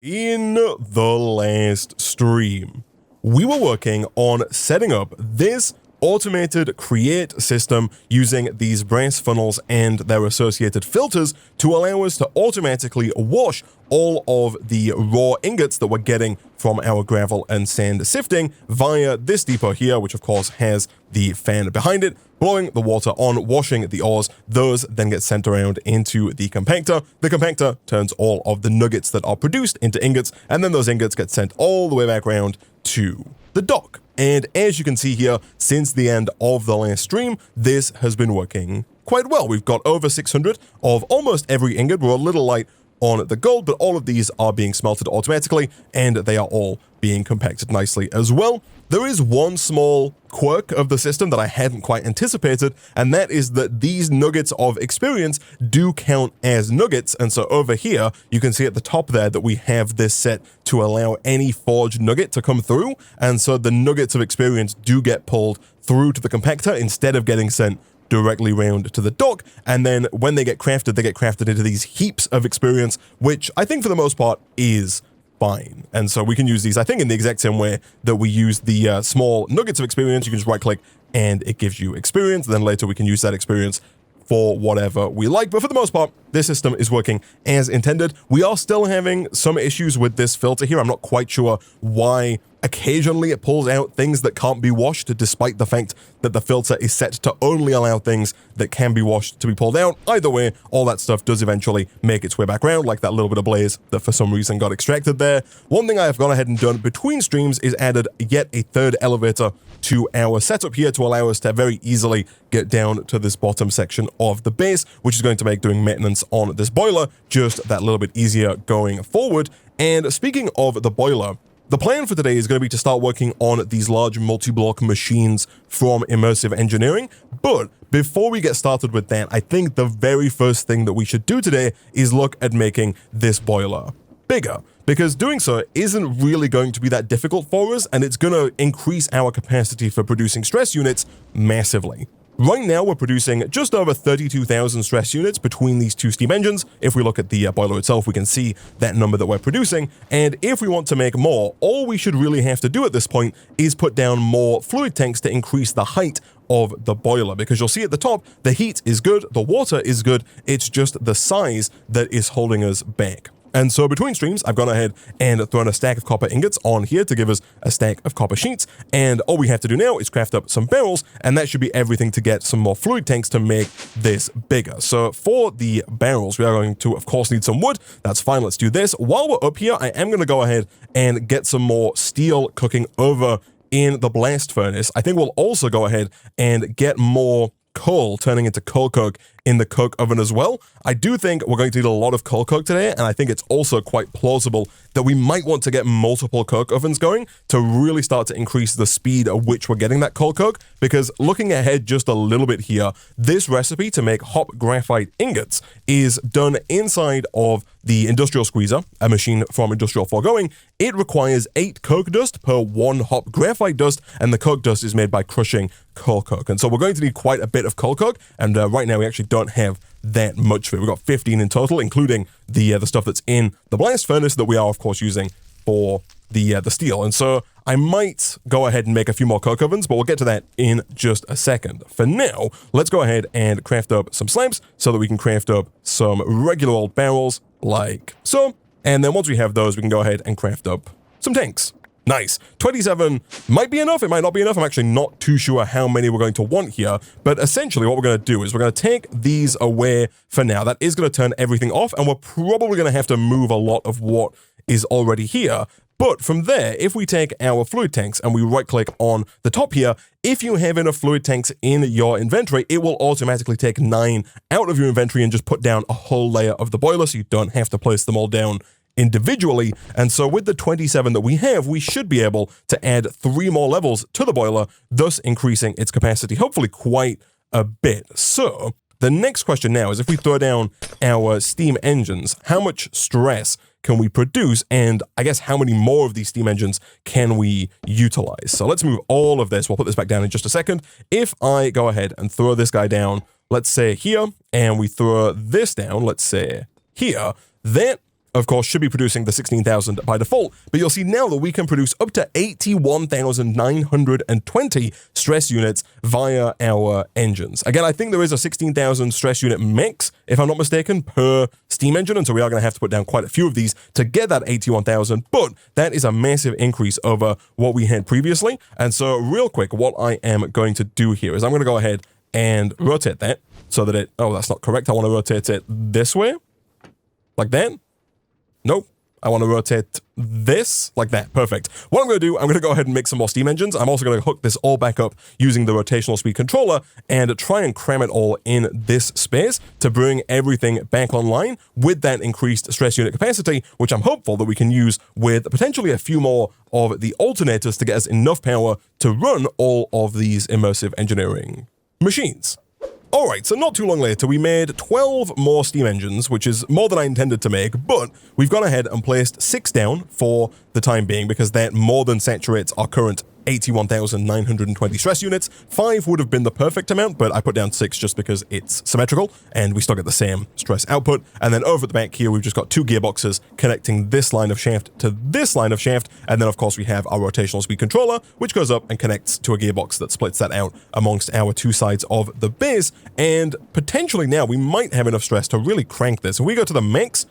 In the last stream, we were working on setting up this automated create system using these brass funnels and their associated filters to allow us to automatically wash all of the raw ingots that we're getting from our gravel and sand sifting via this depot here, which of course has the fan behind it, blowing the water on, washing the ores. Those then get sent around into the compactor. The compactor turns all of the nuggets that are produced into ingots, and then those ingots get sent all the way back around to the dock. And as you can see here, since the end of the last stream, this has been working quite well. We've got over 600 of almost every ingot. We're a little light on the gold, but all of these are being smelted automatically, and they are all being compacted nicely as well. There is one small quirk of the system that I hadn't quite anticipated, and that is that these nuggets of experience do count as nuggets. And so over here, you can see at the top there that we have this set to allow any forged nugget to come through. And so the nuggets of experience do get pulled through to the compactor instead of getting sent directly round to the dock. And then when they get crafted into these heaps of experience, which I think for the most part is fine. And so we can use these, I think, in the exact same way that we use the small nuggets of experience. You can just right click and it gives you experience. Then later we can use that experience for whatever we like. But for the most part, this system is working as intended. We are still having some issues with this filter here. I'm not quite sure why occasionally it pulls out things that can't be washed, despite the fact that the filter is set to only allow things that can be washed to be pulled out. Either way, all that stuff does eventually make its way back around, like that little bit of blaze that for some reason got extracted there. One thing I have gone ahead and done between streams is added yet a third elevator to our setup here to allow us to very easily get down to this bottom section of the base, which is going to make doing maintenance on this boiler just that little bit easier going forward. And speaking of the boiler, the plan for today is going to be to start working on these large multi-block machines from Immersive Engineering. But before we get started with that, I think the very first thing that we should do today is look at making this boiler bigger, because doing so isn't really going to be that difficult for us, and it's going to increase our capacity for producing stress units massively. Right now, we're producing just over 32,000 stress units between these two steam engines. If we look at the boiler itself, we can see that number that we're producing. And if we want to make more, all we should really have to do at this point is put down more fluid tanks to increase the height of the boiler, because you'll see at the top, the heat is good, the water is good, it's just the size that is holding us back. And so between streams, I've gone ahead and thrown a stack of copper ingots on here to give us a stack of copper sheets. And all we have to do now is craft up some barrels, and that should be everything to get some more fluid tanks to make this bigger. So for the barrels, we are going to, of course, need some wood. That's fine. Let's do this. While we're up here, I am going to go ahead and get some more steel cooking over in the blast furnace. I think we'll also go ahead and get more coal turning into coal coke in the coke oven as well. I do think we're going to need a lot of coal coke today, and I think it's also quite plausible that we might want to get multiple coke ovens going to really start to increase the speed at which we're getting that coal coke, because looking ahead just a little bit here, this recipe to make hop graphite ingots is done inside of the industrial squeezer, a machine from Industrial Foregoing. It requires 8 coke dust per 1 hop graphite dust, and the coke dust is made by crushing coal coke. And so we're going to need quite a bit of coal coke, and right now we actually don't have that much of it. We've got 15 in total, including the stuff that's in the blast furnace that we are, of course, using for the steel. And so I might go ahead and make a few more coke ovens, but we'll get to that in just a second. For now, let's go ahead and craft up some slabs so that we can craft up some regular old barrels like so. And then once we have those, we can go ahead and craft up some tanks. Nice. 27 might be enough, it might not be enough. I'm actually not too sure how many we're going to want here, but essentially what we're going to do is we're going to take these away for now. That is going to turn everything off, and we're probably going to have to move a lot of what is already here. But from there, if we take our fluid tanks and we right click on the top here, if you have enough fluid tanks in your inventory, it will automatically take 9 out of your inventory and just put down a whole layer of the boiler, so you don't have to place them all down individually. And so with the 27 that we have, we should be able to add 3 more levels to the boiler, thus increasing its capacity, hopefully quite a bit. So the next question now is, if we throw down our steam engines, how much stress can we produce? And I guess how many more of these steam engines can we utilize? So let's move all of this. We'll put this back down in just a second. If I go ahead and throw this guy down, let's say here, and we throw this down, let's say here, that of course, should be producing the 16,000 by default, but you'll see now that we can produce up to 81,920 stress units via our engines. Again, I think there is a 16,000 stress unit mix, if I'm not mistaken, per steam engine, and so we are going to have to put down quite a few of these to get that 81,000, but that is a massive increase over what we had previously. And so real quick, what I am going to do here is I'm going to go ahead and rotate that so that it, oh, that's not correct. I want to rotate it this way, like that. Nope. I want to rotate this like that. Perfect. What I'm going to do, I'm going to go ahead and make some more steam engines. I'm also going to hook this all back up using the rotational speed controller and try and cram it all in this space to bring everything back online with that increased stress unit capacity, which I'm hopeful that we can use with potentially a few more of the alternators to get us enough power to run all of these immersive engineering machines. Alright, so not too long later, we made 12 more steam engines, which is more than I intended to make, but we've gone ahead and placed 6 down for the time being because that more than saturates our current 81,920 stress units. 5 would have been the perfect amount, but I put down 6 just because it's symmetrical and we still get the same stress output. And then over at the back here, we've just got 2 gearboxes connecting this line of shaft to this line of shaft. And then of course we have our rotational speed controller, which goes up and connects to a gearbox that splits that out amongst our 2 sides of the base. And potentially now we might have enough stress to really crank this. If we go to the max,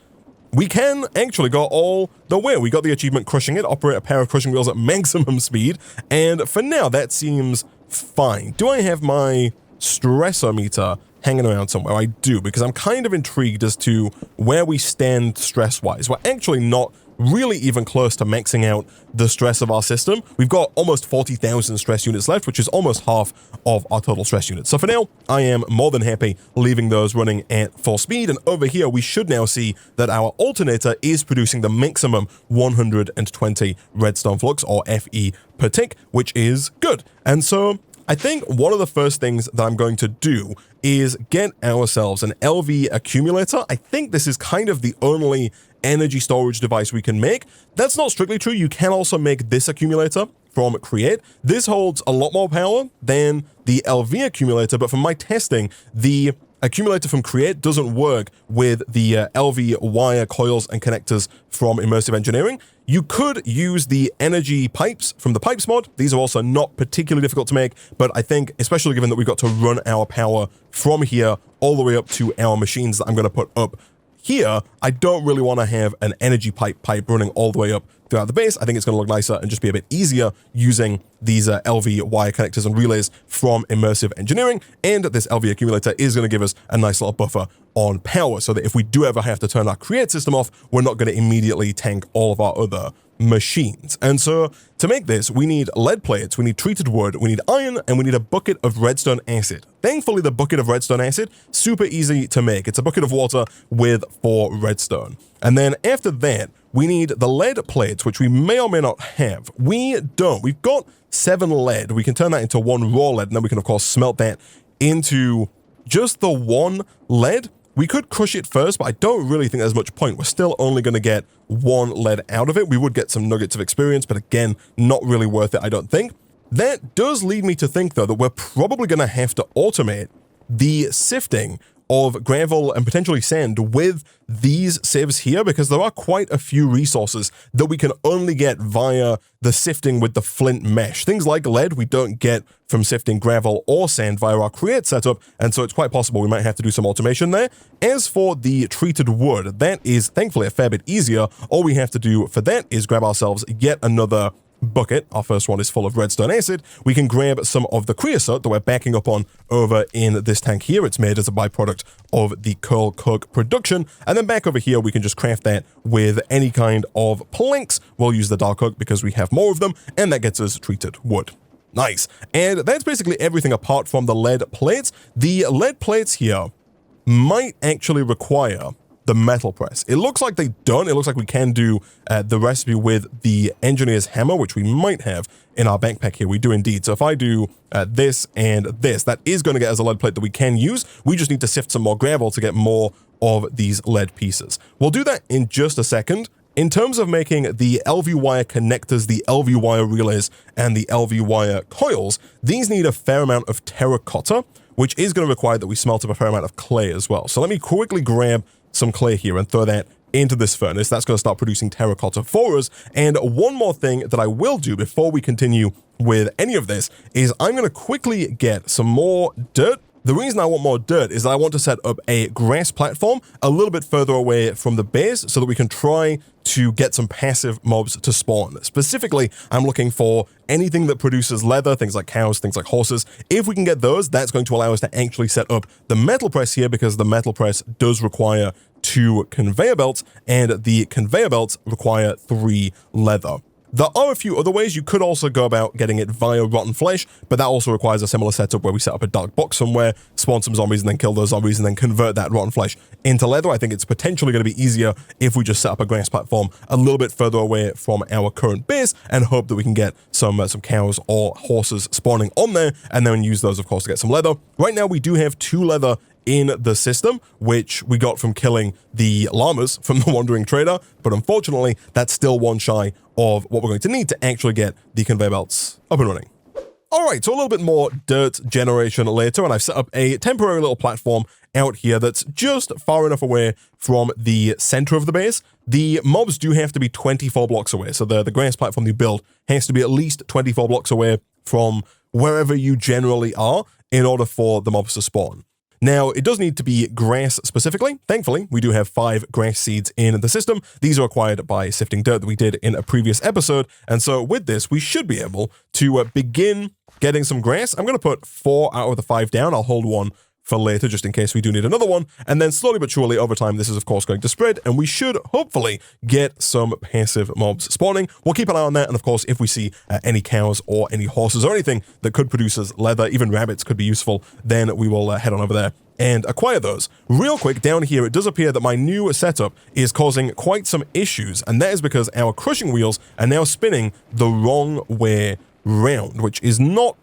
we can actually go all the way. We got the achievement crushing it, operate a pair of crushing wheels at maximum speed, and for now that seems fine. Do I have my stressor meter hanging around somewhere? I do, because I'm kind of intrigued as to where we stand stress-wise. We're actually not really even close to maxing out the stress of our system. We've got almost 40,000 stress units left, which is almost half of our total stress units. So for now, I am more than happy leaving those running at full speed. And over here, we should now see that our alternator is producing the maximum 120 redstone flux, or FE per tick, which is good. And so I think one of the first things that I'm going to do is get ourselves an LV accumulator. I think this is kind of the only energy storage device we can make. That's not strictly true. You can also make this accumulator from Create. This holds a lot more power than the LV accumulator, but from my testing, the accumulator from Create doesn't work with the LV wire coils and connectors from Immersive Engineering. You could use the energy pipes from the pipes mod. These are also not particularly difficult to make, but I think, especially given that we've got to run our power from here all the way up to our machines that I'm going to put up here, I don't really want to have an energy pipe running all the way up throughout the base. I think it's going to look nicer and just be a bit easier using these LV wire connectors and relays from Immersive Engineering. And this LV accumulator is going to give us a nice little buffer on power so that if we do ever have to turn our Create system off, we're not going to immediately tank all of our other machines. And so to make this, we need lead plates, we need treated wood, we need iron, and we need a bucket of redstone acid. Thankfully, the bucket of redstone acid, super easy to make. It's a bucket of water with 4 redstone. And then after that, we need the lead plates, which we may or may not have. We don't. We've got 7 lead. We can turn that into 1 raw lead, and then we can, of course, smelt that into just the 1 lead. We could crush it first, but I don't really think there's much point. We're still only going to get 1 lead out of it. We would get some nuggets of experience, but again, not really worth it, I don't think. That does lead me to think, though, that we're probably going to have to automate the sifting of gravel and potentially sand with these sieves here, because there are quite a few resources that we can only get via the sifting with the flint mesh. Things like lead we don't get from sifting gravel or sand via our Create setup, and so it's quite possible we might have to do some automation there. As for the treated wood, that is thankfully a fair bit easier. All we have to do for that is grab ourselves yet another bucket. Our first one is full of redstone acid. We can grab some of the creosote that we're backing up on over in this tank here. It's made as a byproduct of the coal coke production. And then back over here, we can just craft that with any kind of planks. We'll use the dark oak because we have more of them, and that gets us treated wood. Nice. And that's basically everything apart from the lead plates. The lead plates here might actually require the metal press. It looks like they don't. It looks like we can do the recipe with the engineer's hammer, which we might have in our backpack here. We do indeed. So if I do this and this, that is going to get us a lead plate that we can use. We just need to sift some more gravel to get more of these lead pieces. We'll do that in just a second. In terms of making the LV wire connectors, the LV wire relays, and the LV wire coils, these need a fair amount of terracotta, which is going to require that we smelt up a fair amount of clay as well. So let me quickly grab some clay here and throw that into this furnace. That's going to start producing terracotta for us. And one more thing that I will do before we continue with any of this is I'm going to quickly get some more dirt. The reason I want more dirt is that I want to set up a grass platform a little bit further away from the base so that we can try to get some passive mobs to spawn. Specifically, I'm looking for anything that produces leather, things like cows, things like horses. If we can get those, that's going to allow us to actually set up the metal press here, because the metal press does require 2 conveyor belts, and the conveyor belts require 3 leather. There are a few other ways. You could also go about getting it via rotten flesh, but that also requires a similar setup where we set up a dark box somewhere, spawn some zombies, and then kill those zombies, and then convert that rotten flesh into leather. I think it's potentially going to be easier if we just set up a grass platform a little bit further away from our current base and hope that we can get some cows or horses spawning on there, and then use those, of course, to get some leather. Right now, we do have 2 leather in the system, which we got from killing the llamas from the Wandering Trader, but unfortunately, that's still one shy of what we're going to need to actually get the conveyor belts up and running. All right, so a little bit more dirt generation later, and I've set up a temporary little platform out here that's just far enough away from the center of the base. The mobs do have to be 24 blocks away, so the grass platform you build has to be at least 24 blocks away from wherever you generally are in order for the mobs to spawn. Now, it does need to be grass specifically. Thankfully, we do have 5 grass seeds in the system. These are acquired by sifting dirt that we did in a previous episode. And so with this, we should be able to begin getting some grass. I'm going to put 4 out of the 5 down. I'll hold 1 for later, just in case we do need another one. And then slowly but surely over time, this is of course going to spread, and we should hopefully get some passive mobs spawning. We'll keep an eye on that. And of course, if we see any cows or any horses or anything that could produce us leather, even rabbits could be useful, then we will head on over there and acquire those. Real quick, down here, it does appear that my new setup is causing quite some issues, and that is because our crushing wheels are now spinning the wrong way round, which is not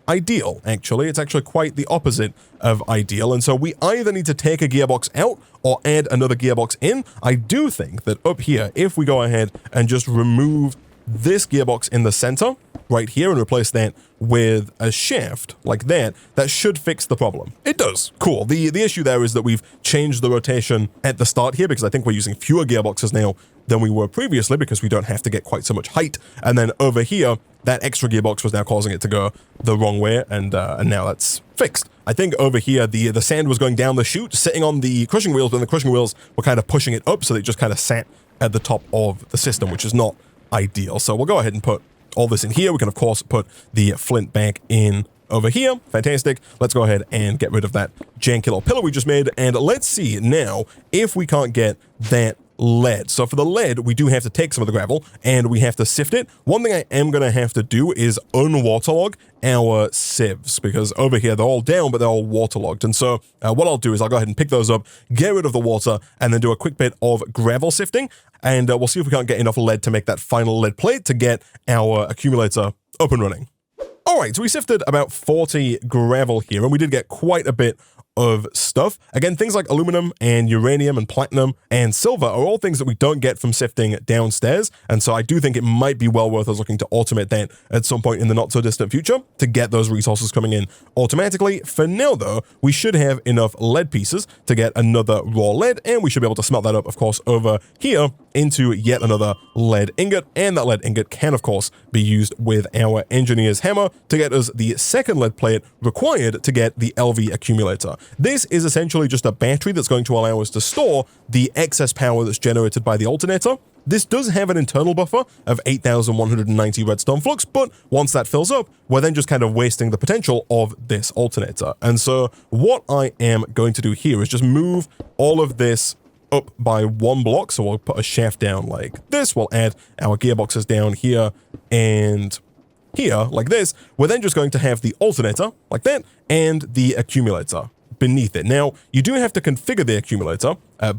ideal, actually. It's actually quite the opposite of ideal, and so we either need to take a gearbox out or add another gearbox in. I do think that up here, if we go ahead and just remove this gearbox in the center right here and replace that with a shaft like that, that should fix the problem. It does. Cool. The issue there is that we've changed the rotation at the start here, because I think we're using fewer gearboxes now than we were previously, because we don't have to get quite so much height. And then over here, that extra gearbox was now causing it to go the wrong way, and now that's fixed. I think over here, the sand was going down the chute, sitting on the crushing wheels, and the crushing wheels were kind of pushing it up, so they just kind of sat at the top of the system, which is not ideal. So we'll go ahead and put all this in here. We can, of course, put the flint back in over here. Fantastic. Let's go ahead and get rid of that janky little pillar we just made, and let's see now if we can't get that lead. So for the lead, we do have to take some of the gravel and we have to sift it. One thing I am going to have to do is unwaterlog our sieves, because over here they're all down, but they're all waterlogged. And so what I'll do is I'll go ahead and pick those up, get rid of the water, and then do a quick bit of gravel sifting. And we'll see if we can't get enough lead to make that final lead plate to get our accumulator up and running. All right, so we sifted about 40 gravel here, and we did get quite a bit of stuff. Again, things like aluminum and uranium and platinum and silver are all things that we don't get from sifting downstairs, and so I do think it might be well worth us looking to automate that at some point in the not so distant future to get those resources coming in automatically. For now though, we should have enough lead pieces to get another raw lead, and we should be able to smelt that up, of course, over here into yet another lead ingot, and that lead ingot can, of course, be used with our engineer's hammer to get us the second lead plate required to get the LV accumulator. This is essentially just a battery that's going to allow us to store the excess power that's generated by the alternator. This does have an internal buffer of 8,190 redstone flux, but once that fills up, we're then just kind of wasting the potential of this alternator. And so what I am going to do here is just move all of this up by 1 block. So we'll put a shaft down like this. We'll add our gearboxes down here and here like this. We're then just going to have the alternator like that and the accumulator beneath it. Now, you do have to configure the accumulator.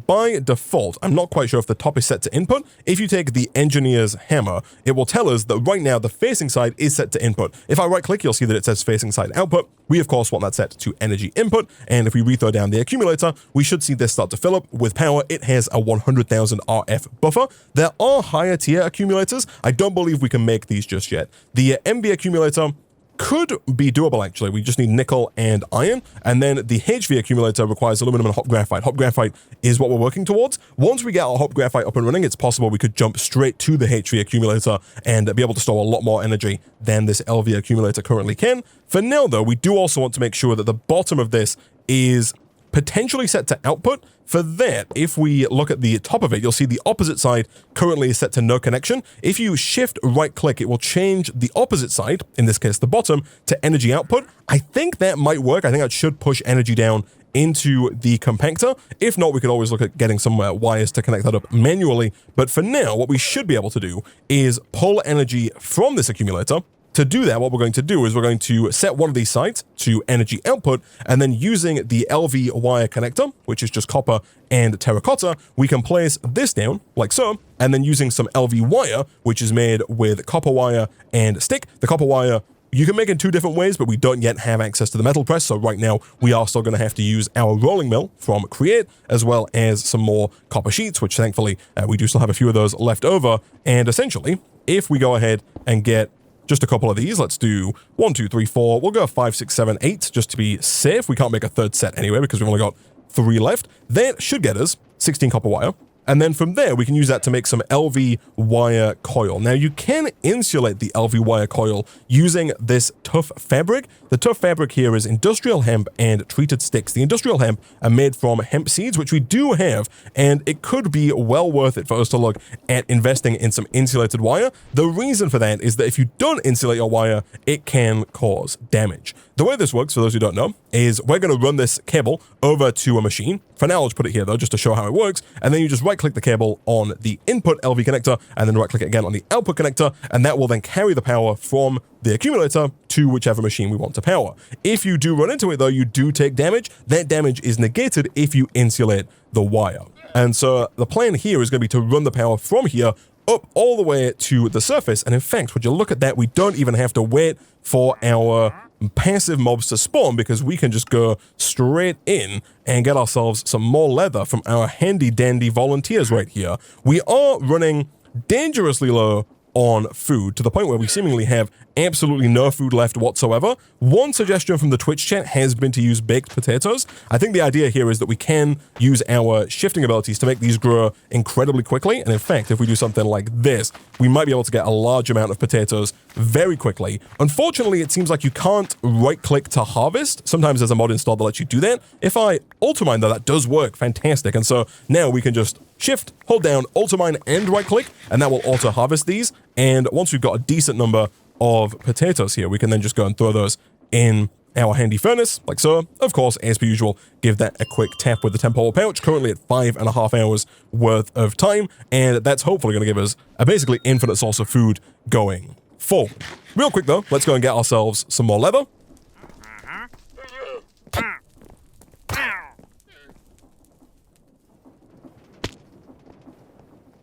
By default, I'm not quite sure if the top is set to input. If you take the engineer's hammer, it will tell us that right now the facing side is set to input. If I right click, you'll see that it says facing side output. We of course want that set to energy input. And if we rethrow down the accumulator, we should see this start to fill up with power. It has a 100,000 RF buffer. There are higher tier accumulators. I don't believe we can make these just yet. The MB accumulator could be doable, actually. We just need nickel and iron, and then the HV accumulator requires aluminum and hot graphite. Hot graphite is what we're working towards. Once we get our hot graphite up and running, it's possible we could jump straight to the HV accumulator and be able to store a lot more energy than this LV accumulator currently can. For now, though, we do also want to make sure that the bottom of this is potentially set to output. For that, if we look at the top of it, you'll see the opposite side currently is set to no connection. If you shift right click, it will change the opposite side, in this case the bottom, to energy output. I think that might work. I think that should push energy down into the compactor. If not, we could always look at getting some wires to connect that up manually. But for now, what we should be able to do is pull energy from this accumulator. To do that, what we're going to do is we're going to set one of these sides to energy output, and then using the LV wire connector, which is just copper and terracotta, we can place this down like so, and then using some LV wire, which is made with copper wire and stick. The copper wire you can make in two different ways, but we don't yet have access to the metal press, so right now we are still going to have to use our rolling mill from Create, as well as some more copper sheets, which thankfully we do still have a few of those left over. And essentially, if we go ahead and get just a couple of these, let's do 1, 2, 3, 4. We'll go 5, 6, 7, 8 just to be safe. We can't make a third set anyway because we've only got 3 left. That should get us 16 copper wire. And then from there, we can use that to make some LV wire coil. Now, you can insulate the LV wire coil using this tough fabric. The tough fabric here is industrial hemp and treated sticks. The industrial hemp are made from hemp seeds, which we do have, and it could be well worth it for us to look at investing in some insulated wire. The reason for that is that if you don't insulate your wire, it can cause damage. The way this works, for those who don't know, is we're going to run this cable over to a machine. For now, I'll just put it here, though, just to show how it works. And then you just right-click the cable on the input LV connector, and then right-click it again on the output connector, and that will then carry the power from the accumulator to whichever machine we want to power. If you do run into it, though, you do take damage. That damage is negated if you insulate the wire. And so the plan here is going to be to run the power from here up all the way to the surface. And in fact, would you look at that, we don't even have to wait for our passive mobs to spawn, because we can just go straight in and get ourselves some more leather from our handy dandy volunteers right here. We are running dangerously low on food, to the point where we seemingly have absolutely no food left whatsoever. One suggestion from the Twitch chat has been to use baked potatoes. I think the idea here is that we can use our shifting abilities to make these grow incredibly quickly. And in fact, if we do something like this, we might be able to get a large amount of potatoes very quickly. Unfortunately, it seems like you can't right-click to harvest. Sometimes there's a mod installed that lets you do that. If I ultimine, though, that does work fantastic. And so now we can just shift, hold down, ultimine, and right-click, and that will auto-harvest these. And once we've got a decent number of potatoes here, we can then just go and throw those in our handy furnace, like so. Of course, as per usual, give that a quick tap with the temporal pouch, currently at 5.5 hours worth of time, and that's hopefully going to give us a basically infinite source of food going forward. Real quick though, let's go and get ourselves some more leather.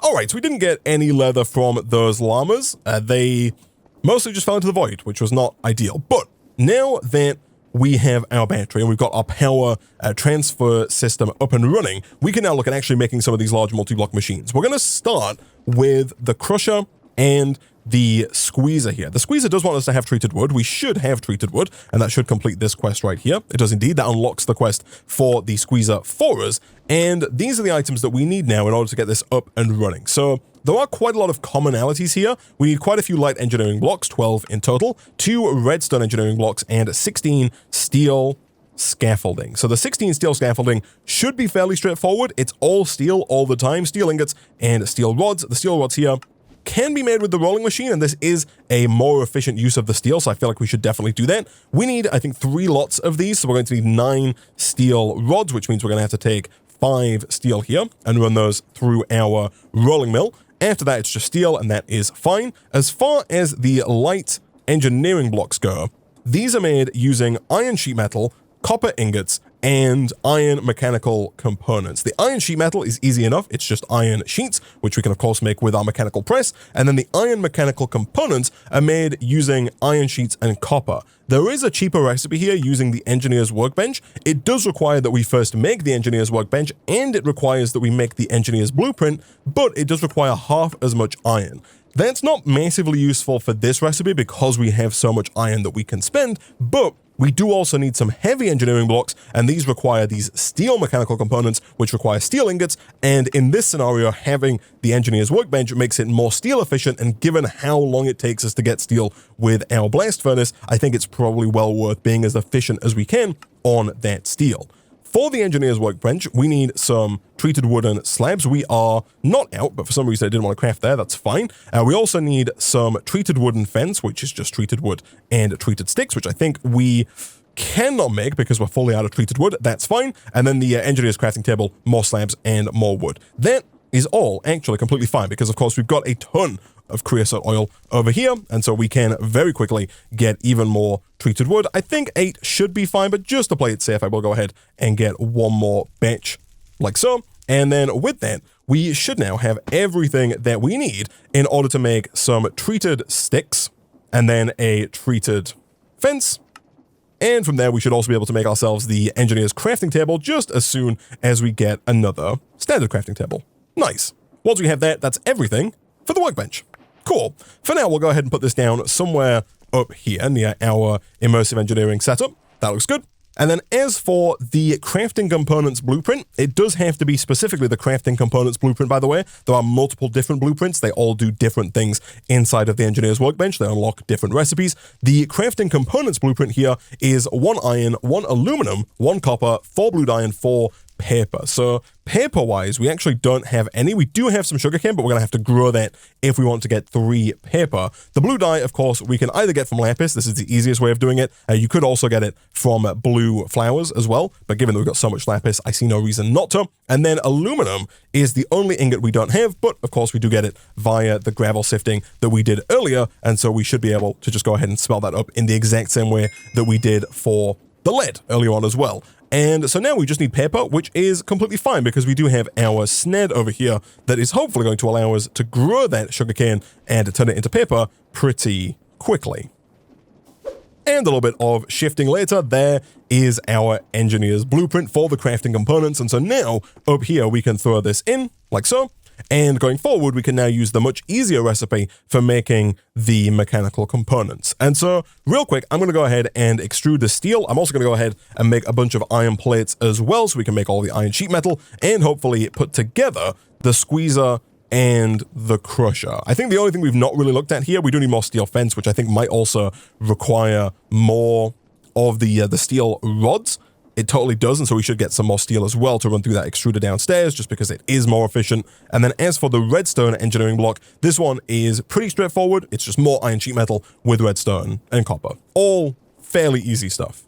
Alright, so we didn't get any leather from those llamas. They mostly just fell into the void, which was not ideal. But now that we have our battery and we've got our power transfer system up and running, we can now look at actually making some of these large multi-block machines. We're going to start with the crusher and the squeezer here. The squeezer does want us to have treated wood. We should have treated wood, and that should complete this quest right here. It does indeed. That unlocks the quest for the squeezer for us. And these are the items that we need now in order to get this up and running. So there are quite a lot of commonalities here. We need quite a few light engineering blocks, 12 in total, 2 redstone engineering blocks, and 16 steel scaffolding. So the 16 steel scaffolding should be fairly straightforward. It's all steel all the time, steel ingots and steel rods. The steel rods here can be made with the rolling machine, and this is a more efficient use of the steel, so I feel like we should definitely do that. We need, I think, 3 lots of these, so we're going to need 9 steel rods, which means we're going to have to take 5 steel here and run those through our rolling mill. After that, it's just steel, and that is fine. As far as the light engineering blocks go, these are made using iron sheet metal, copper ingots, and iron mechanical components. The iron sheet metal is easy enough. It's just iron sheets, which we can of course make with our mechanical press. And then the iron mechanical components are made using iron sheets and copper. There is a cheaper recipe here using the engineer's workbench. It does require that we first make the engineer's workbench, and it requires that we make the engineer's blueprint, but it does require half as much iron. That's not massively useful for this recipe because we have so much iron that we can spend, but we do also need some heavy engineering blocks, and these require these steel mechanical components, which require steel ingots, and in this scenario, having the engineer's workbench makes it more steel efficient, and given how long it takes us to get steel with our blast furnace, I think it's probably well worth being as efficient as we can on that steel. For the engineer's workbench, we need some treated wooden slabs. We are not out, but for some reason I didn't want to craft there. That's fine. We also need some treated wooden fence, which is just treated wood and treated sticks, which I think we cannot make because we're fully out of treated wood. That's fine. And then the engineer's crafting table, more slabs and more wood. That is all actually completely fine because, of course, we've got a ton of creosote oil over here, and so we can very quickly get even more treated wood. I think 8 should be fine, but just to play it safe, I will go ahead and get one more batch like so. And then with that, we should now have everything that we need in order to make some treated sticks and then a treated fence. And from there, we should also be able to make ourselves the engineer's crafting table just as soon as we get another standard crafting table. Nice. Once we have that, that's everything for the workbench. Cool. For now, we'll go ahead and put this down somewhere up here near our immersive engineering setup. That looks good. And then as for the crafting components blueprint, it does have to be specifically the crafting components blueprint, by the way. There are multiple different blueprints. They all do different things inside of the engineer's workbench. They unlock different recipes. The crafting components blueprint here is 1 iron, 1 aluminum, 1 copper, 4 blue dye, and 4 paper. So paper-wise, we actually don't have any. We do have some sugarcane, but we're going to have to grow that if we want to get 3 paper. The blue dye, of course, we can either get from lapis. This is the easiest way of doing it. You could also get it from blue flowers as well, but given that we've got so much lapis, I see no reason not to. And then aluminum is the only ingot we don't have, but of course we do get it via the gravel sifting that we did earlier, and so we should be able to just go ahead and smelt that up in the exact same way that we did for the lead earlier on as well. And so now we just need paper, which is completely fine because we do have our sned over here that is hopefully going to allow us to grow that sugarcane and turn it into paper pretty quickly. And a little bit of shifting later, there is our engineer's blueprint for the crafting components. And so now up here, we can throw this in like so. And going forward, we can now use the much easier recipe for making the mechanical components. And so real quick, I'm going to go ahead and extrude the steel. I'm also going to go ahead and make a bunch of iron plates as well, so we can make all the iron sheet metal and hopefully put together the squeezer and the crusher. I think the only thing we've not really looked at here, we do need more steel fence, which I think might also require more of the steel rods. It totally does, and so we should get some more steel as well to run through that extruder downstairs, just because it is more efficient. And then as for the redstone engineering block, this one is pretty straightforward. It's just more iron sheet metal with redstone and copper. All fairly easy stuff.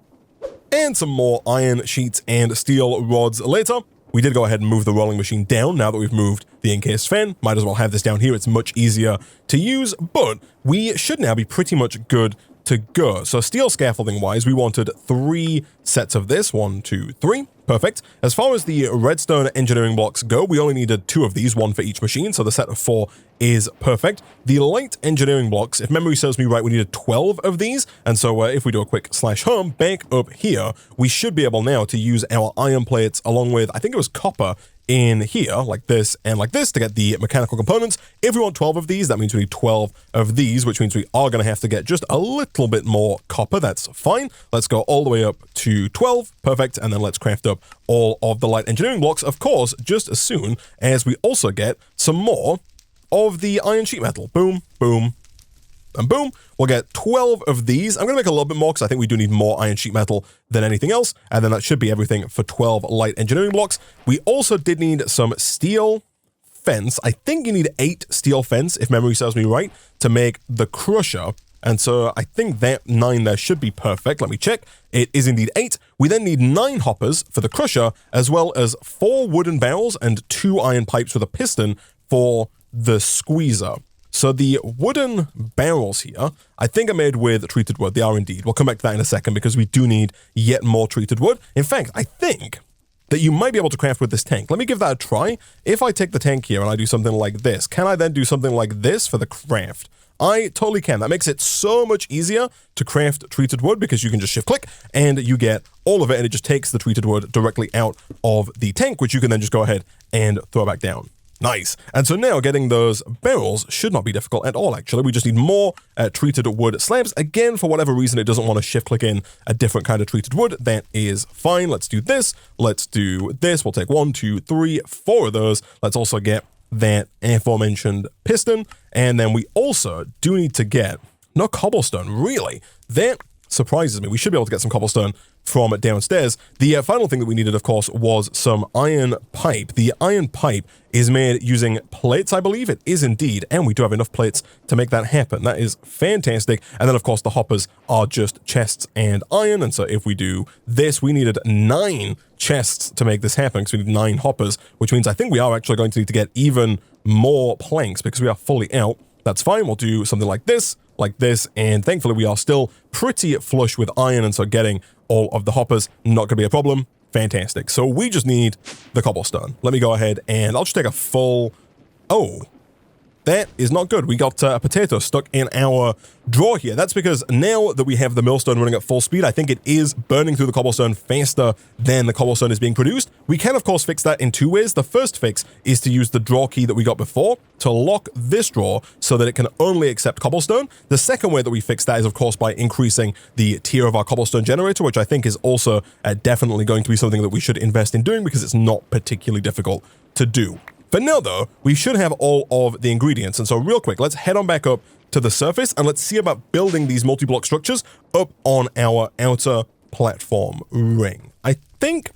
And some more iron sheets and steel rods later. We did go ahead and move the rolling machine down now that we've moved the encased fan. Might as well have this down here. It's much easier to use, but we should now be pretty much good to go. So steel scaffolding wise, we wanted 3 sets of this. 1, 2, 3. Perfect. As far as the redstone engineering blocks go, we only needed 2 of these, 1 for each machine, so the set of 4 is perfect. The light engineering blocks, if memory serves me right, we needed 12 of these, and so if we do a quick /home back up here, we should be able now to use our iron plates along with, I think it was copper, in here, like this and like this, to get the mechanical components. If we want 12 of these, that means we need 12 of these, which means we are going to have to get just a little bit more copper. That's fine. Let's go all the way up to 12. Perfect. And then let's craft up all of the light engineering blocks, of course, just as soon as we also get some more of the iron sheet metal. Boom, boom, and boom, we'll get 12 of these. I'm going to make a little bit more because I think we do need more iron sheet metal than anything else. And then that should be everything for 12 light engineering blocks. We also did need some steel fence. I think you need 8 steel fence, if memory serves me right, to make the crusher. And so I think that 9 there should be perfect. Let me check. It is indeed 8. We then need 9 hoppers for the crusher, as well as 4 wooden barrels and 2 iron pipes with a piston for the squeezer. So the wooden barrels here, I think are made with treated wood. They are indeed. We'll come back to that in a second because we do need yet more treated wood. In fact, I think that you might be able to craft with this tank. Let me give that a try. If I take the tank here and I do something like this, can I then do something like this for the craft? I totally can. That makes it so much easier to craft treated wood because you can just shift click and you get all of it, and it just takes the treated wood directly out of the tank, which you can then just go ahead and throw back down. Nice. And so now getting those barrels should not be difficult at all, actually. We just need more treated wood slabs. Again, for whatever reason, it doesn't want to shift click in a different kind of treated wood. That is fine. Let's do this. Let's do this. We'll take 1, 2, 3, 4 of those. Let's also get that aforementioned piston. And then we also do need to get no cobblestone, really. That surprises me. We should be able to get some cobblestone from downstairs. The final thing that we needed, of course, was some iron pipe. The iron pipe is made using plates, I believe. It is indeed, and we do have enough plates to make that happen. That is fantastic. And then, of course, the hoppers are just chests and iron, and so if we do this, we needed 9 chests to make this happen, because we need 9 hoppers, which means I think we are actually going to need to get even more planks, because we are fully out. That's fine. We'll do something like this, and thankfully we are still pretty flush with iron, and so getting all of the hoppers, not going to be a problem. Fantastic. So we just need the cobblestone. Let me go ahead and I'll just take a full... Oh, that is not good. We got a potato stuck in our drawer here. That's because now that we have the millstone running at full speed, I think it is burning through the cobblestone faster than the cobblestone is being produced. We can, of course, fix that in 2 ways. The first fix is to use the drawer key that we got before to lock this drawer so that it can only accept cobblestone. The second way that we fix that is, of course, by increasing the tier of our cobblestone generator, which I think is also definitely going to be something that we should invest in doing because it's not particularly difficult to do. For now, though, we should have all of the ingredients. And so real quick, let's head on back up to the surface and let's see about building these multi-block structures up on our outer platform ring. I think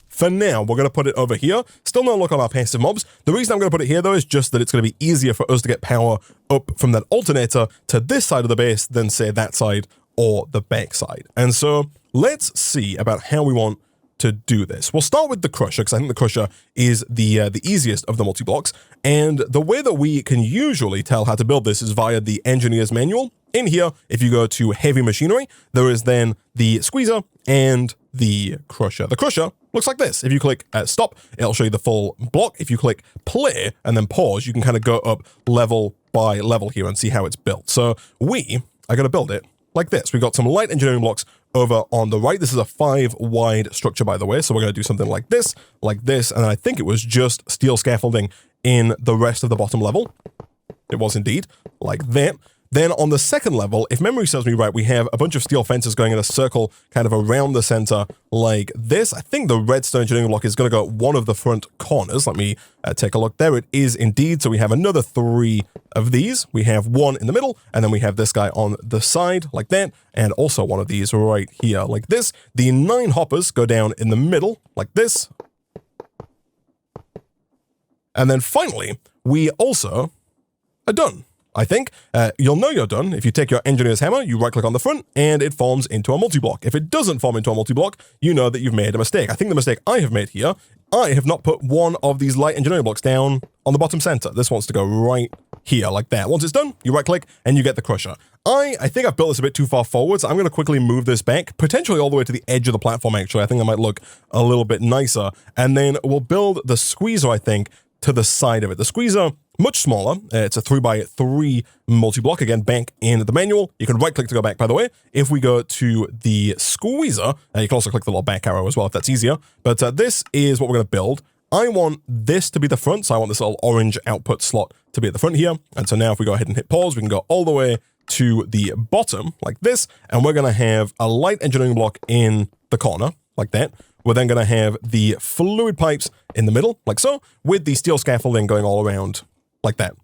for now, we're going to put it over here. Still no luck on our passive mobs. The reason I'm going to put it here, though, is just that it's going to be easier for us to get power up from that alternator to this side of the base than, say, that side or the back side. And so let's see about how we want to do this. We'll start with the crusher, because I think the crusher is the easiest of the multi-blocks, and the way that we can usually tell how to build this is via the engineer's manual. In here, if you go to heavy machinery, there is then the squeezer and the crusher. The crusher looks like this. If you click stop, it'll show you the full block. If you click play and then pause, you can kind of go up level by level here and see how it's built. So we are going to build it like this. We've got some light engineering blocks over on the right. This is a 5 wide structure, by the way. So we're going to do something like this, and I think it was just steel scaffolding in the rest of the bottom level. It was indeed like that. Then on the second level, if memory serves me right, we have a bunch of steel fences going in a circle kind of around the center like this. I think the redstone engineering block is going to go one of the front corners. Let me take a look. There it is indeed. So we have another 3 of these. We have 1 in the middle, and then we have this guy on the side like that, and also one of these right here like this. The 9 hoppers go down in the middle like this. And then finally, we also are done. I think you'll know you're done if you take your engineer's hammer, you right click on the front, and it forms into a multi-block. If it doesn't form into a multi-block, you know that you've made a mistake. I think the mistake I have made here, I have not put one of these light engineering blocks down on the bottom center. This wants to go right here like that. Once it's done, you right click and you get the crusher. I think I've built this a bit too far forward, so I'm going to quickly move this back, potentially all the way to the edge of the platform, actually. I think that might look a little bit nicer. And then we'll build the squeezer, I think, to the side of it. The squeezer, much smaller. It's a 3x3 multi-block. Again, back in the manual. You can right-click to go back, by the way. If we go to the squeezer, you can also click the little back arrow as well, if that's easier. But this is what we're going to build. I want this to be the front, so I want this little orange output slot to be at the front here. And so now if we go ahead and hit pause, we can go all the way to the bottom, like this. And we're going to have a light engineering block in the corner, like that. We're then going to have the fluid pipes in the middle, like so, with the steel scaffolding going all around like that.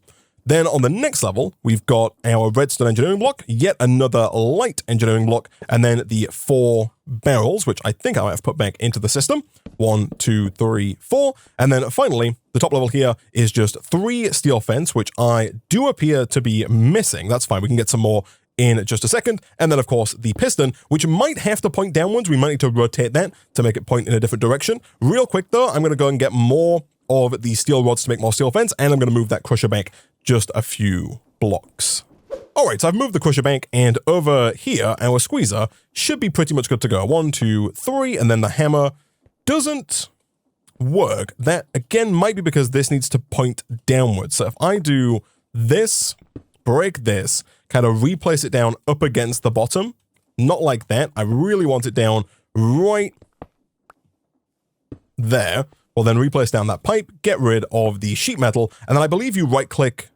Then on the next level, we've got our redstone engineering block, yet another light engineering block, and then the 4 barrels, which I think I might have put back into the system. 1, 2, 3, 4. And then finally, the top level here is just 3 steel fence, which I do appear to be missing. That's fine. We can get some more in just a second. And then, of course, the piston, which might have to point downwards. We might need to rotate that to make it point in a different direction. Real quick, though, I'm going to go and get more of the steel rods to make more steel fence, and I'm going to move that crusher back just a few blocks. All right, so I've moved the crusher back, and over here, our squeezer should be pretty much good to go. 1, 2, 3, and then the hammer doesn't work. That, again, might be because this needs to point downwards. So if I do this, break this, kind of replace it down up against the bottom, not like that. I really want it down right there. will then replace down that pipe, get rid of the sheet metal, and then I believe you right-click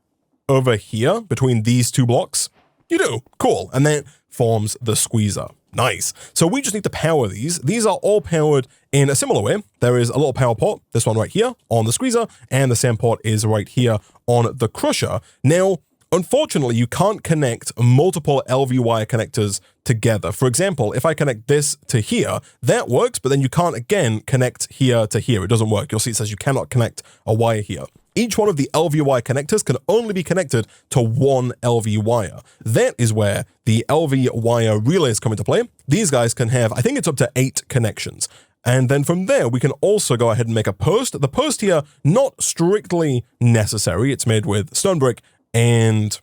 over here between these two blocks. You do. Cool. And that forms the squeezer. Nice. So we just need to power these. These are all powered in a similar way. There is a little power port, this one right here on the squeezer, and the same port is right here on the crusher. Now, unfortunately, you can't connect multiple LV wire connectors together. For example, if I connect this to here, that works, but then you can't again connect here to here. It doesn't work. You'll see it says you cannot connect a wire here. Each one of the LV wire connectors can only be connected to one LV wire. That is where the LV wire relays come into play. These guys can have, I think it's up to 8 connections. And then from there, we can also go ahead and make a post. The post here, not strictly necessary. It's made with stone brick and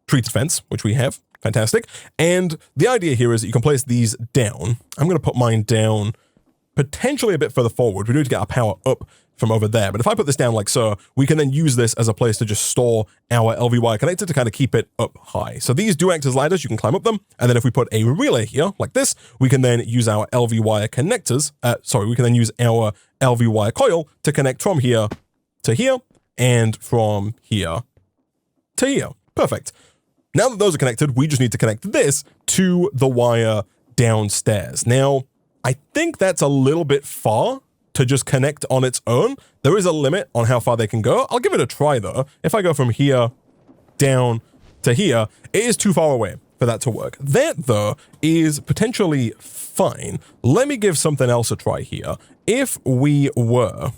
treated fence, which we have. Fantastic. And the idea here is that you can place these down. I'm going to put mine down potentially a bit further forward. We need to get our power up from over there. But if I put this down like so, we can then use this as a place to just store our LV wire connector to kind of keep it up high. So these do act as ladders. You can climb up them. And then if we put a relay here like this, we can then use our LV wire connectors. We can then use our LV wire coil to connect from here to here and from here to here. Perfect. Now that those are connected, we just need to connect this to the wire downstairs. Now, I think that's a little bit far to just connect on its own. There is a limit on how far they can go. I'll give it a try though. If I go from here down to here, it is too far away for that to work. That though is potentially fine. Let me give something else a try here. If we were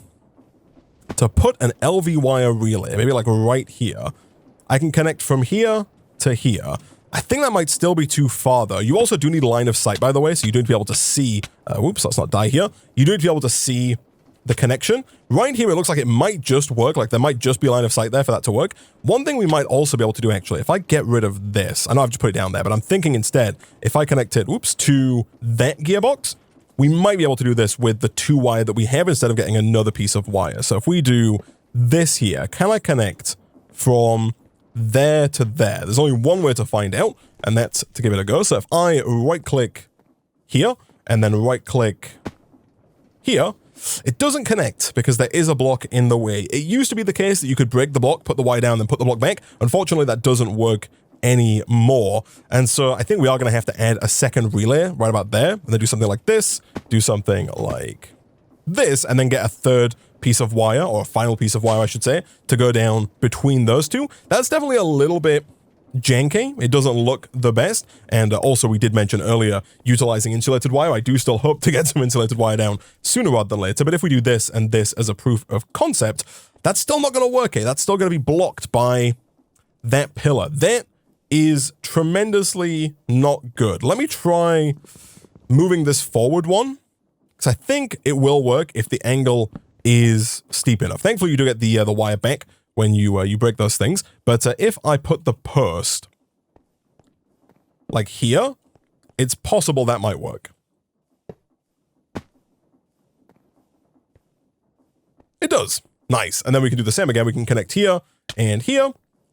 to put an LV wire relay, maybe like right here, I can connect from here to here. I think that might still be too far though. You also do need line of sight, by the way, so you do need to be able to see, whoops, let's not die here. You do need to be able to see the connection. Right here, it looks like it might just work, like there might just be line of sight there for that to work. One thing we might also be able to do actually, if I get rid of this, I know I've just put it down there, but I'm thinking instead, if I connect it, whoops, to that gearbox, we might be able to do this with the 2 wire that we have instead of getting another piece of wire. So if we do this here, can I connect from there to there? There's only one way to find out, and that's to give it a go. So if I right-click here, and then right-click here, it doesn't connect because there is a block in the way. It used to be the case that you could break the block, put the wire down, then put the block back. Unfortunately, that doesn't work anymore. And so I think we are going to have to add a second relay right about there, and then do something like this, do something like this, and then get a third piece of wire, or a final piece of wire, I should say, to go down between those two. That's definitely a little bit janky. It doesn't look the best. And also, we did mention earlier, utilizing insulated wire. I do still hope to get some insulated wire down sooner rather than later. But if we do this and this as a proof of concept, that's still not going to work, eh? That's still going to be blocked by that pillar. That is tremendously not good. Let me try moving this forward one, because I think it will work if the angle is steep enough. Thankfully, you do get the wire back when you break those things. But if I put the post like here, it's possible that might work. It does. Nice. And then we can do the same again. We can connect here, and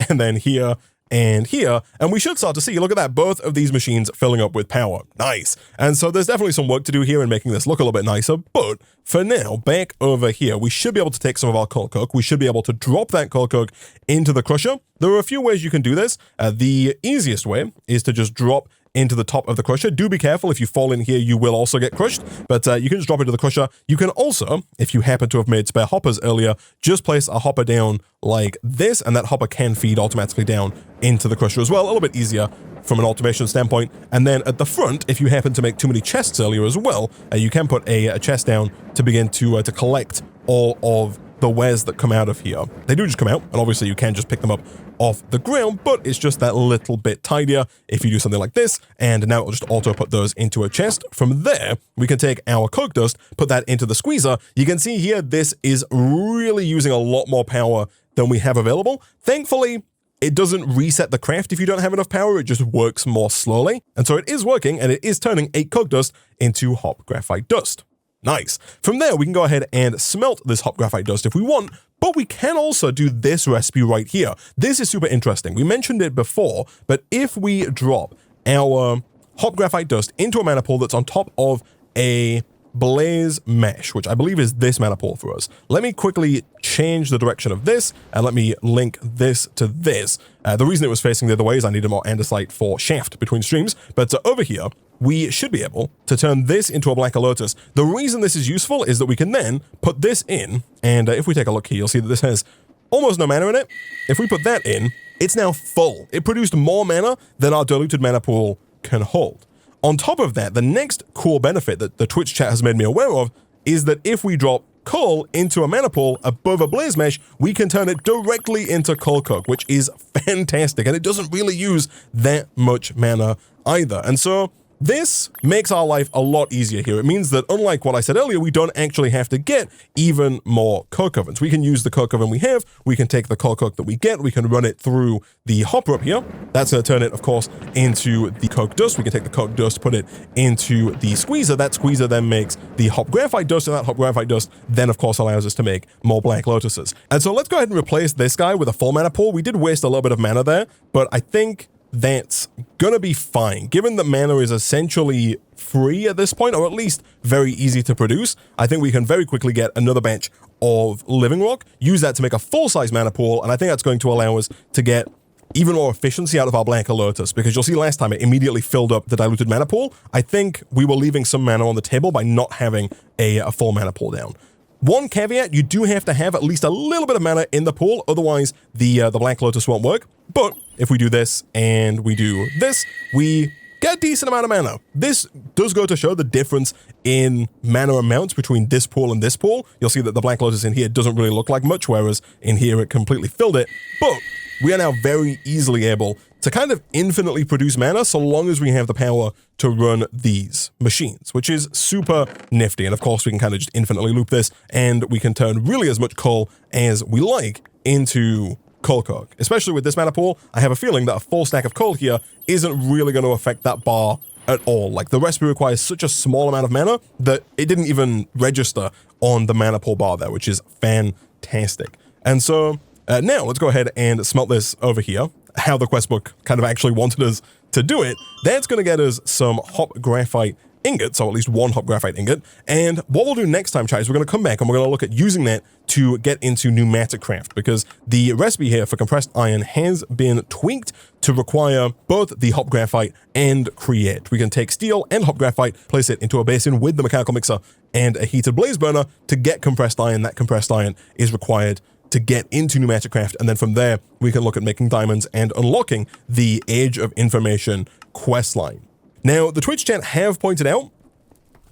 then here, and here, and we should start to see, look at that, both of these machines filling up with power. Nice. And so there's definitely some work to do here in making this look a little bit nicer, but for now, back over here, we should be able to take some of our coal coke. We should be able to drop that coal coke into the crusher. There are a few ways you can do this. The easiest way is to just drop into the top of the crusher. Do be careful. If you fall in here, you will also get crushed, but you can just drop into the crusher. You can also, if you happen to have made spare hoppers earlier, just place a hopper down like this, and that hopper can feed automatically down into the crusher as well. A little bit easier from an automation standpoint. And then at the front, if you happen to make too many chests earlier as well, you can put a chest down to begin to collect all of the wares that come out of here. They do just come out, and obviously you can just pick them up off the ground, but it's just that little bit tidier if you do something like this, and now it'll just auto put those into a chest. From there, we can take our coke dust, put that into the squeezer. You can see here, this is really using a lot more power than we have available. Thankfully, it doesn't reset the craft if you don't have enough power, it just works more slowly. And so it is working, and it is turning 8 coke dust into hop graphite dust. Nice. From there, we can go ahead and smelt this hop graphite dust if we want, but we can also do this recipe right here. This is super interesting. We mentioned it before, but if we drop our hop graphite dust into a mana pool that's on top of a blaze mesh, which I believe is this mana pool for us. Let me quickly change the direction of this, and let me link this to this. The reason it was facing the other way is I needed more andesite for shaft between streams, but over here, we should be able to turn this into a black lotus. The reason this is useful is that we can then put this in, and if we take a look here, you'll see that this has almost no mana in it. If we put that in, it's now full. It produced more mana than our diluted mana pool can hold. On top of that, the next cool benefit that the Twitch chat has made me aware of is that if we drop coal into a mana pool above a blaze mesh, we can turn it directly into coal coke, which is fantastic, and it doesn't really use that much mana either. And so this makes our life a lot easier here. It means that, unlike what I said earlier, we don't actually have to get even more coke ovens. We can use the coke oven we have, we can take the coal coke that we get, we can run it through the hopper up here. That's going to turn it, of course, into the coke dust. We can take the coke dust, put it into the squeezer. That squeezer then makes the hop graphite dust, and that hop graphite dust then, of course, allows us to make more black lotuses. And so let's go ahead and replace this guy with a full mana pool. We did waste a little bit of mana there, but I think that's gonna be fine. Given that mana is essentially free at this point, or at least very easy to produce, I think we can very quickly get another batch of living rock, use that to make a full-size mana pool, and I think that's going to allow us to get even more efficiency out of our black lotus, because you'll see last time it immediately filled up the diluted mana pool. I think we were leaving some mana on the table by not having a full mana pool down. One caveat, you do have to have at least a little bit of mana in the pool, otherwise the black lotus won't work. But if we do this and we do this, we get a decent amount of mana. This does go to show the difference in mana amounts between this pool and this pool. You'll see that the black lotus in here doesn't really look like much, whereas in here it completely filled it. But we are now very easily able to kind of infinitely produce mana so long as we have the power to run these machines, which is super nifty. And of course, we can kind of just infinitely loop this, and we can turn really as much coal as we like into coal coke. Especially with this mana pool, I have a feeling that a full stack of coal here isn't really going to affect that bar at all. Like, the recipe requires such a small amount of mana that it didn't even register on the mana pool bar there, which is fantastic. And so now let's go ahead and smelt this over here, how the quest book kind of actually wanted us to do it. That's going to get us some hop graphite ingots, or at least one hop graphite ingot. And what we'll do next time, chat, is we're going to come back and we're going to look at using that to get into pneumatic craft, because the recipe here for compressed iron has been tweaked to require both the hop graphite and create. We can take steel and hop graphite, place it into a basin with the mechanical mixer and a heated blaze burner to get compressed iron. That compressed iron is required to get into pneumatic craft, and then from there we can look at making diamonds and unlocking the Age of Information quest line. Now, the Twitch chat have pointed out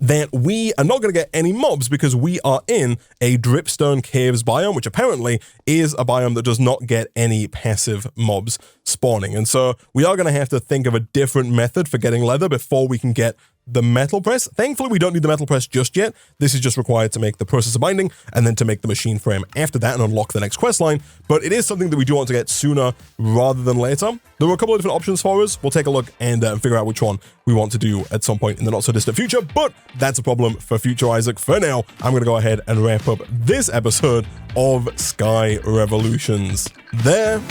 that we are not going to get any mobs because we are in a dripstone caves biome, which apparently is a biome that does not get any passive mobs spawning. And so we are going to have to think of a different method for getting leather before we can get the metal press. Thankfully, we don't need the metal press just yet. This is just required to make the processor binding and then to make the machine frame after that and unlock the next quest line. But it is something that we do want to get sooner rather than later. There were a couple of different options for us. We'll take a look and figure out which one we want to do at some point in the not so distant future, but that's a problem for future Isaac. For now, I'm going to go ahead and wrap up this episode of Sky Revolutions there.